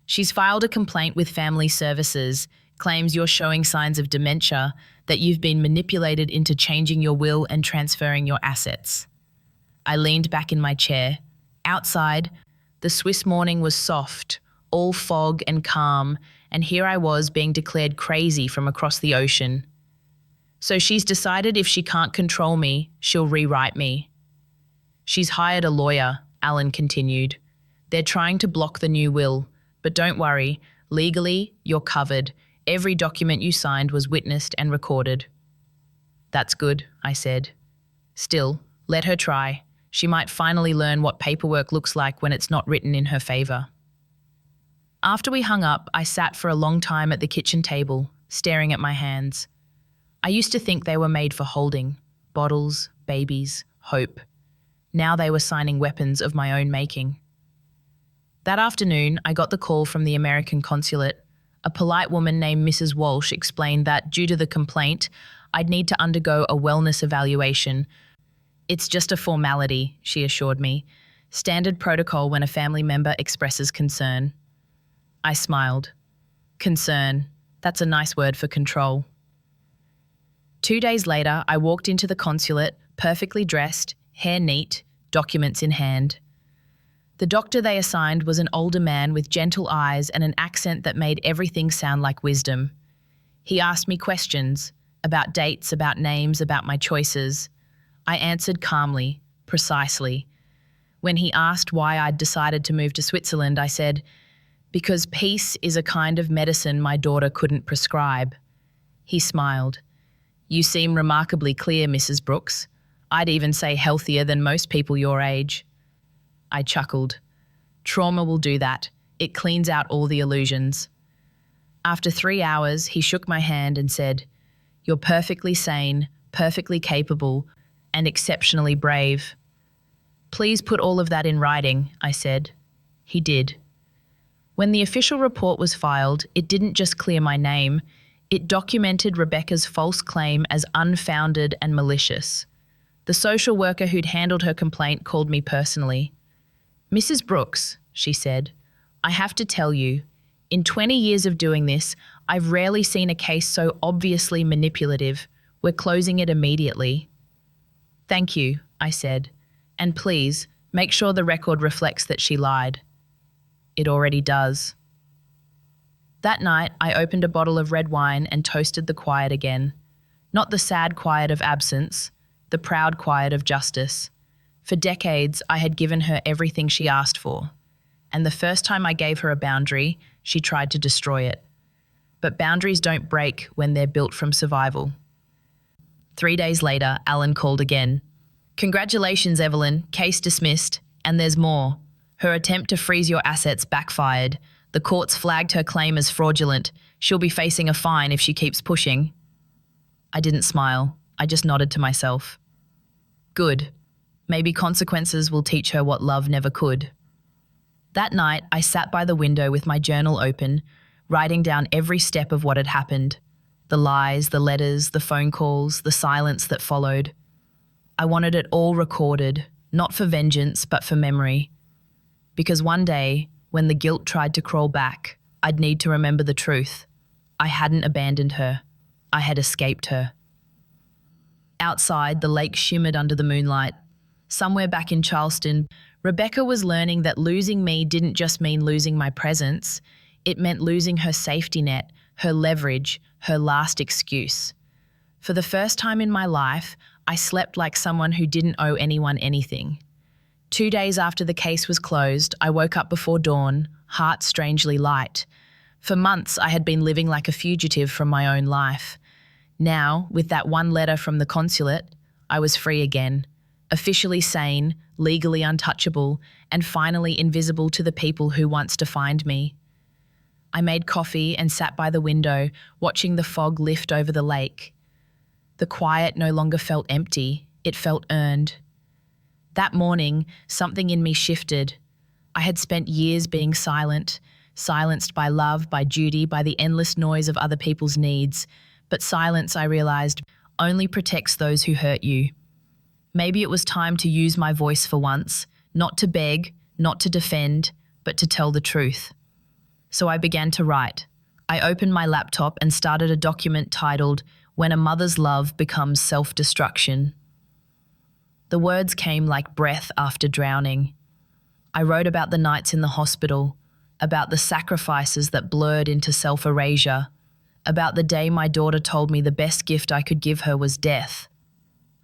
She's filed a complaint with Family Services, claims you're showing signs of dementia, that you've been manipulated into changing your will and transferring your assets." I leaned back in my chair. Outside, the Swiss morning was soft, all fog and calm, and here I was being declared crazy from across the ocean. "So she's decided if she can't control me, she'll rewrite me." "She's hired a lawyer," Alan continued. "They're trying to block the new will, but don't worry, legally, you're covered. Every document you signed was witnessed and recorded." "That's good," I said. "Still, let her try. She might finally learn what paperwork looks like when it's not written in her favor." After we hung up, I sat for a long time at the kitchen table, staring at my hands. I used to think they were made for holding: bottles, babies, hope. Now they were signing weapons of my own making. That afternoon, I got the call from the American consulate. A polite woman named Mrs. Walsh explained that, due to the complaint, I'd need to undergo a wellness evaluation. "It's just a formality," she assured me. "Standard protocol when a family member expresses concern." I smiled. Concern. That's a nice word for control. 2 days later, I walked into the consulate, perfectly dressed, hair neat, documents in hand. The doctor they assigned was an older man with gentle eyes and an accent that made everything sound like wisdom. He asked me questions about dates, about names, about my choices. I answered calmly, precisely. When he asked why I'd decided to move to Switzerland, I said, "Because peace is a kind of medicine my daughter couldn't prescribe." He smiled. "You seem remarkably clear, Mrs. Brooks. I'd even say healthier than most people your age." I chuckled. "Trauma will do that. It cleans out all the illusions." After 3 hours, he shook my hand and said, "You're perfectly sane, perfectly capable, and exceptionally brave." "Please put all of that in writing," I said. He did. When the official report was filed, it didn't just clear my name, it documented Rebecca's false claim as unfounded and malicious. The social worker who'd handled her complaint called me personally. "Mrs. Brooks," she said, "I have to tell you, in 20 years of doing this, I've rarely seen a case so obviously manipulative. We're closing it immediately." "Thank you," I said, "and please, make sure the record reflects that she lied." It already does. That night, I opened a bottle of red wine and toasted the quiet again. Not the sad quiet of absence, the proud quiet of justice. For decades, I had given her everything she asked for. And the first time I gave her a boundary, she tried to destroy it. But boundaries don't break when they're built from survival. 3 days later, Alan called again. "Congratulations, Evelyn. Case dismissed. And there's more. Her attempt to freeze your assets backfired. The courts flagged her claim as fraudulent. She'll be facing a fine if she keeps pushing." I didn't smile. I just nodded to myself. Good. Maybe consequences will teach her what love never could. That night, I sat by the window with my journal open, writing down every step of what had happened. The lies, the letters, the phone calls, the silence that followed. I wanted it all recorded, not for vengeance, but for memory. Because one day, when the guilt tried to crawl back, I'd need to remember the truth. I hadn't abandoned her. I had escaped her. Outside, the lake shimmered under the moonlight. Somewhere back in Charleston, Rebecca was learning that losing me didn't just mean losing my presence. It meant losing her safety net, her leverage, her last excuse. For the first time in my life, I slept like someone who didn't owe anyone anything. 2 days after the case was closed, I woke up before dawn, heart strangely light. For months, I had been living like a fugitive from my own life. Now, with that one letter from the consulate, I was free again, officially sane, legally untouchable, and finally invisible to the people who once defined me. I made coffee and sat by the window, watching the fog lift over the lake. The quiet no longer felt empty, it felt earned. That morning, something in me shifted. I had spent years being silent, silenced by love, by duty, by the endless noise of other people's needs. But silence, I realized, only protects those who hurt you. Maybe it was time to use my voice for once, not to beg, not to defend, but to tell the truth. So I began to write. I opened my laptop and started a document titled, "When a Mother's Love Becomes Self-Destruction." The words came like breath after drowning. I wrote about the nights in the hospital, about the sacrifices that blurred into self-erasure, about the day my daughter told me the best gift I could give her was death.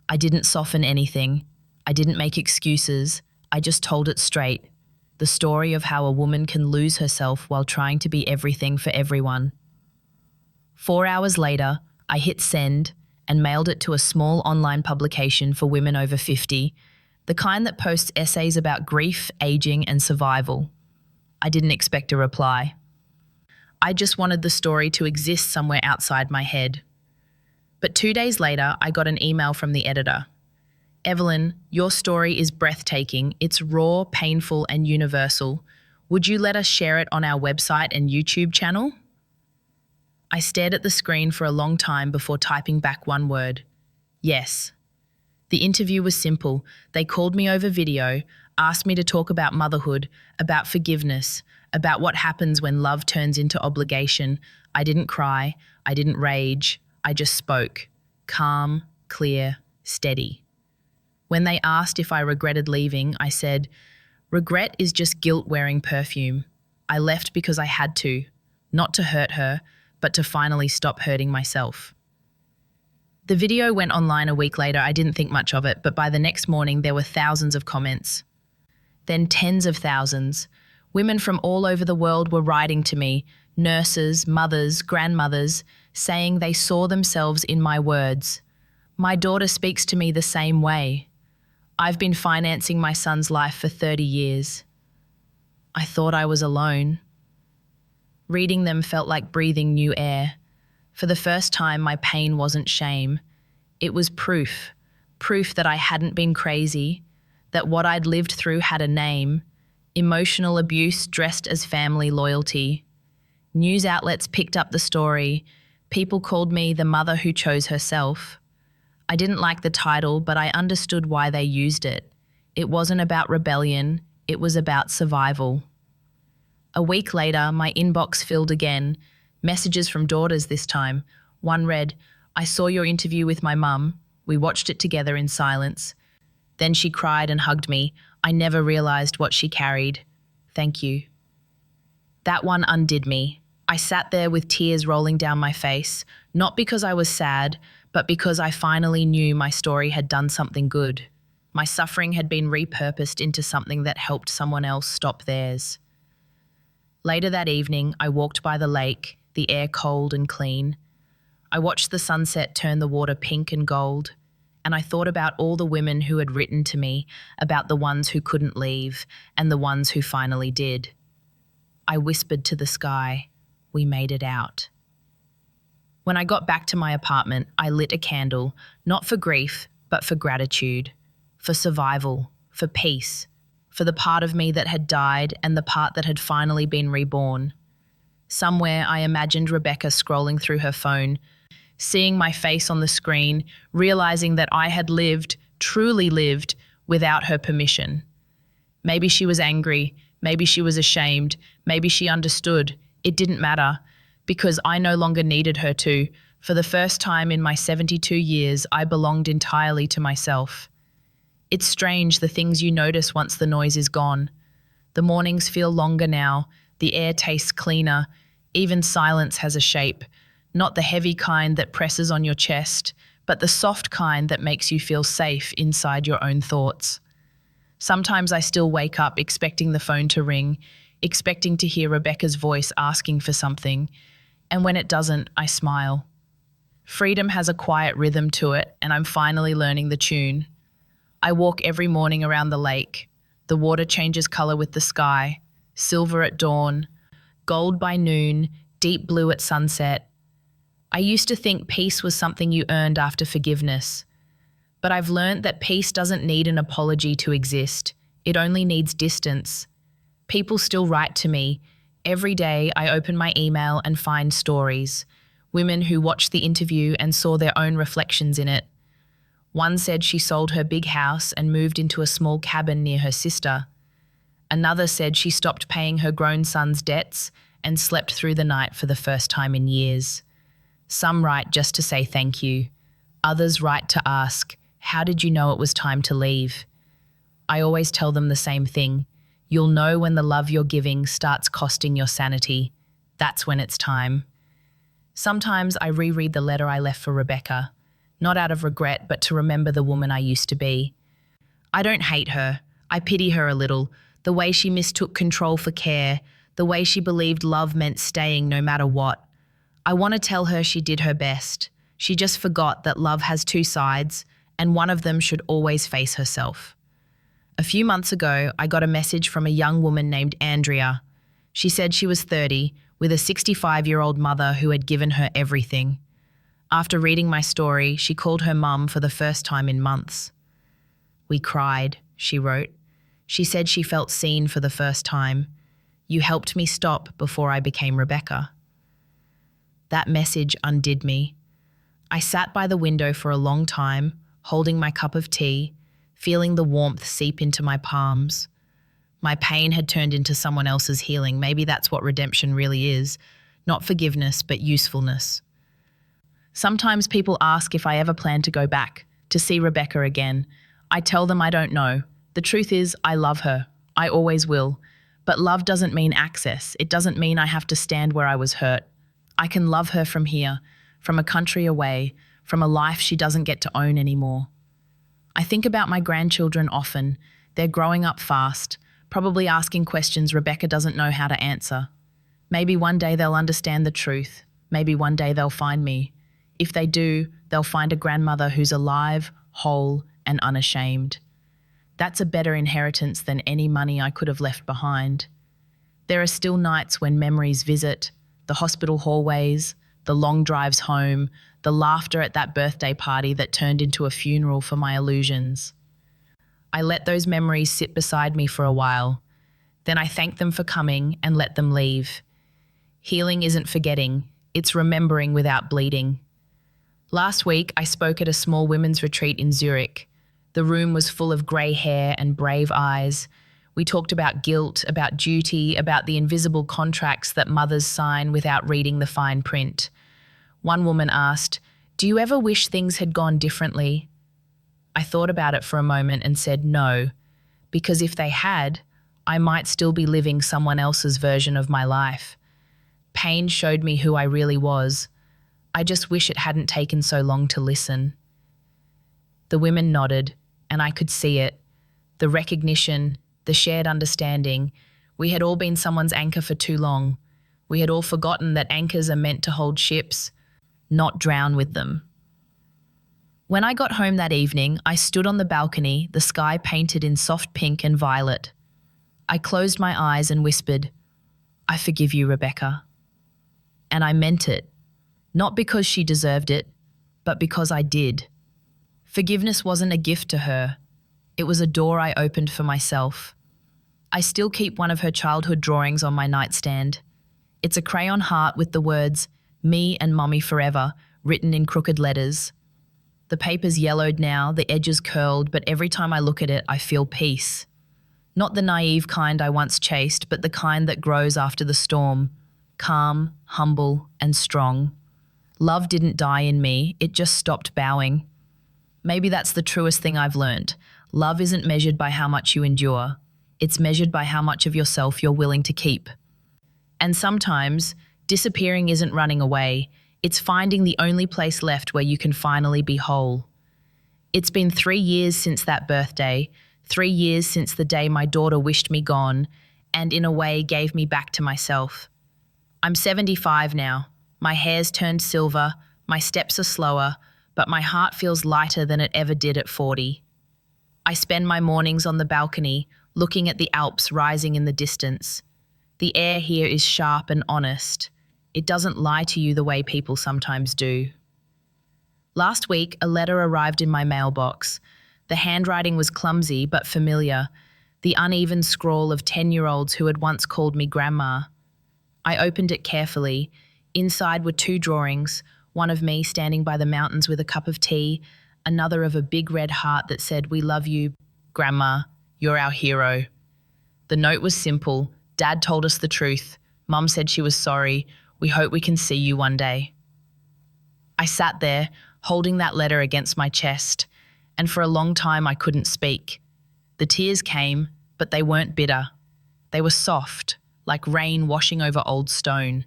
I didn't soften anything. I didn't make excuses. I just told it straight. The story of how a woman can lose herself while trying to be everything for everyone. 4 hours later, I hit send and mailed it to a small online publication for women over 50, the kind that posts essays about grief, aging, and survival. I didn't expect a reply. I just wanted the story to exist somewhere outside my head. But 2 days later, I got an email from the editor. "Evelyn, your story is breathtaking. It's raw, painful, and universal. Would you let us share it on our website and YouTube channel?" I stared at the screen for a long time before typing back one word: yes. The interview was simple. They called me over video, asked me to talk about motherhood, about forgiveness, about what happens when love turns into obligation. I didn't cry. I didn't rage. I just spoke. Calm, clear, steady. When they asked if I regretted leaving, I said, "Regret is just guilt wearing perfume. I left because I had to, not to hurt her, but to finally stop hurting myself." The video went online a week later. I didn't think much of it, but by the next morning there were thousands of comments. Then tens of thousands. Women from all over the world were writing to me, nurses, mothers, grandmothers, saying they saw themselves in my words. "My daughter speaks to me the same way. I've been financing my son's life for 30 years. I thought I was alone." Reading them felt like breathing new air. For the first time, my pain wasn't shame. It was proof that I hadn't been crazy, that what I'd lived through had a name, emotional abuse dressed as family loyalty. News outlets picked up the story. People called me the mother who chose herself. I didn't like the title, but I understood why they used it. It wasn't about rebellion, it was about survival. A week later, my inbox filled again, messages from daughters this time. One read, "I saw your interview with my mum. We watched it together in silence. Then she cried and hugged me. I never realized what she carried. Thank you." That one undid me. I sat there with tears rolling down my face, not because I was sad, but because I finally knew my story had done something good. My suffering had been repurposed into something that helped someone else stop theirs. Later that evening, I walked by the lake, the air cold and clean. I watched the sunset turn the water pink and gold, and I thought about all the women who had written to me, about the ones who couldn't leave and the ones who finally did. I whispered to the sky, "We made it out." When I got back to my apartment, I lit a candle, not for grief, but for gratitude, for survival, for peace, for the part of me that had died and the part that had finally been reborn. Somewhere I imagined Rebecca scrolling through her phone, seeing my face on the screen, realizing that I had lived, truly lived, without her permission. Maybe she was angry, maybe she was ashamed, maybe she understood. It didn't matter, because I no longer needed her to. For the first time in my 72 years, I belonged entirely to myself. It's strange the things you notice once the noise is gone. The mornings feel longer now, the air tastes cleaner, even silence has a shape, not the heavy kind that presses on your chest, but the soft kind that makes you feel safe inside your own thoughts. Sometimes I still wake up expecting the phone to ring, expecting to hear Rebecca's voice asking for something, and when it doesn't, I smile. Freedom has a quiet rhythm to it, and I'm finally learning the tune. I walk every morning around the lake. The water changes color with the sky, silver at dawn, gold by noon, deep blue at sunset. I used to think peace was something you earned after forgiveness. But I've learned that peace doesn't need an apology to exist. It only needs distance. People still write to me. Every day I open my email and find stories. Women who watched the interview and saw their own reflections in it. One said she sold her big house and moved into a small cabin near her sister. Another said she stopped paying her grown son's debts and slept through the night for the first time in years. Some write just to say thank you. Others write to ask, how did you know it was time to leave? I always tell them the same thing. You'll know when the love you're giving starts costing your sanity. That's when it's time. Sometimes I reread the letter I left for Rebecca, not out of regret, but to remember the woman I used to be. I don't hate her. I pity her a little. The way she mistook control for care, the way she believed love meant staying no matter what. I want to tell her she did her best. She just forgot that love has two sides, and one of them should always face herself. A few months ago, I got a message from a young woman named Andrea. She said she was 30, with a 65-year-old mother who had given her everything. After reading my story, she called her mum for the first time in months. We cried, she wrote. She said she felt seen for the first time. You helped me stop before I became Rebecca. That message undid me. I sat by the window for a long time, holding my cup of tea, feeling the warmth seep into my palms. My pain had turned into someone else's healing. Maybe that's what redemption really is. Not forgiveness, but usefulness. Sometimes people ask if I ever plan to go back, to see Rebecca again. I tell them I don't know. The truth is, I love her. I always will. But love doesn't mean access. It doesn't mean I have to stand where I was hurt. I can love her from here, from a country away, from a life she doesn't get to own anymore. I think about my grandchildren often. They're growing up fast, probably asking questions Rebecca doesn't know how to answer. Maybe one day they'll understand the truth. Maybe one day they'll find me. If they do, they'll find a grandmother who's alive, whole, and unashamed. That's a better inheritance than any money I could have left behind. There are still nights when memories visit, the hospital hallways, the long drives home, the laughter at that birthday party that turned into a funeral for my illusions. I let those memories sit beside me for a while. Then I thank them for coming and let them leave. Healing isn't forgetting, it's remembering without bleeding. Last week, I spoke at a small women's retreat in Zurich. The room was full of grey hair and brave eyes. We talked about guilt, about duty, about the invisible contracts that mothers sign without reading the fine print. One woman asked, "Do you ever wish things had gone differently?" I thought about it for a moment and said no, because if they had, I might still be living someone else's version of my life. Pain showed me who I really was. I just wish it hadn't taken so long to listen. The women nodded, and I could see it. The recognition, the shared understanding. We had all been someone's anchor for too long. We had all forgotten that anchors are meant to hold ships, not drown with them. When I got home that evening, I stood on the balcony, the sky painted in soft pink and violet. I closed my eyes and whispered, "I forgive you, Rebecca." And I meant it, not because she deserved it, but because I did. Forgiveness wasn't a gift to her. It was a door I opened for myself. I still keep one of her childhood drawings on my nightstand. It's a crayon heart with the words, "Me and Mommy Forever," written in crooked letters. The paper's yellowed now, the edges curled, but every time I look at it, I feel peace. Not the naive kind I once chased, but the kind that grows after the storm. Calm, humble, and strong. Love didn't die in me, it just stopped bowing. Maybe that's the truest thing I've learned. Love isn't measured by how much you endure. It's measured by how much of yourself you're willing to keep. And sometimes, disappearing isn't running away. It's finding the only place left where you can finally be whole. It's been 3 years since that birthday, 3 years since the day my daughter wished me gone, and in a way gave me back to myself. I'm 75 now. My hair's turned silver, my steps are slower, but my heart feels lighter than it ever did at 40. I spend my mornings on the balcony, looking at the Alps rising in the distance. The air here is sharp and honest. It doesn't lie to you the way people sometimes do. Last week, a letter arrived in my mailbox. The handwriting was clumsy but familiar, the uneven scrawl of 10-year-olds who had once called me grandma. I opened it carefully. Inside were 2 drawings, one of me standing by the mountains with a cup of tea, another of a big red heart that said, "We love you, Grandma. You're our hero." The note was simple. Dad told us the truth. Mum said she was sorry. We hope we can see you one day. I sat there, holding that letter against my chest, and for a long time I couldn't speak. The tears came, but they weren't bitter. They were soft, like rain washing over old stone.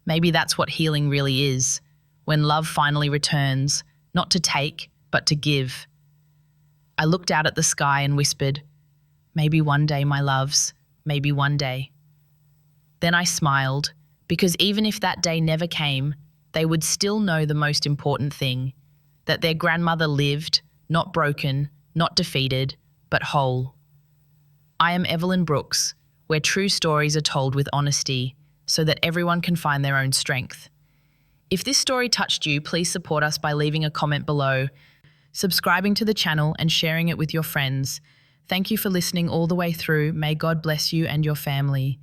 Maybe that's what healing really is, when love finally returns, not to take, but to give. I looked out at the sky and whispered, "Maybe one day, my loves, maybe one day." Then I smiled, because even if that day never came, they would still know the most important thing, that their grandmother lived, not broken, not defeated, but whole. I am Evelyn Brooks, where true stories are told with honesty, so that everyone can find their own strength. If this story touched you, please support us by leaving a comment below, subscribing to the channel and sharing it with your friends. Thank you for listening all the way through. May God bless you and your family.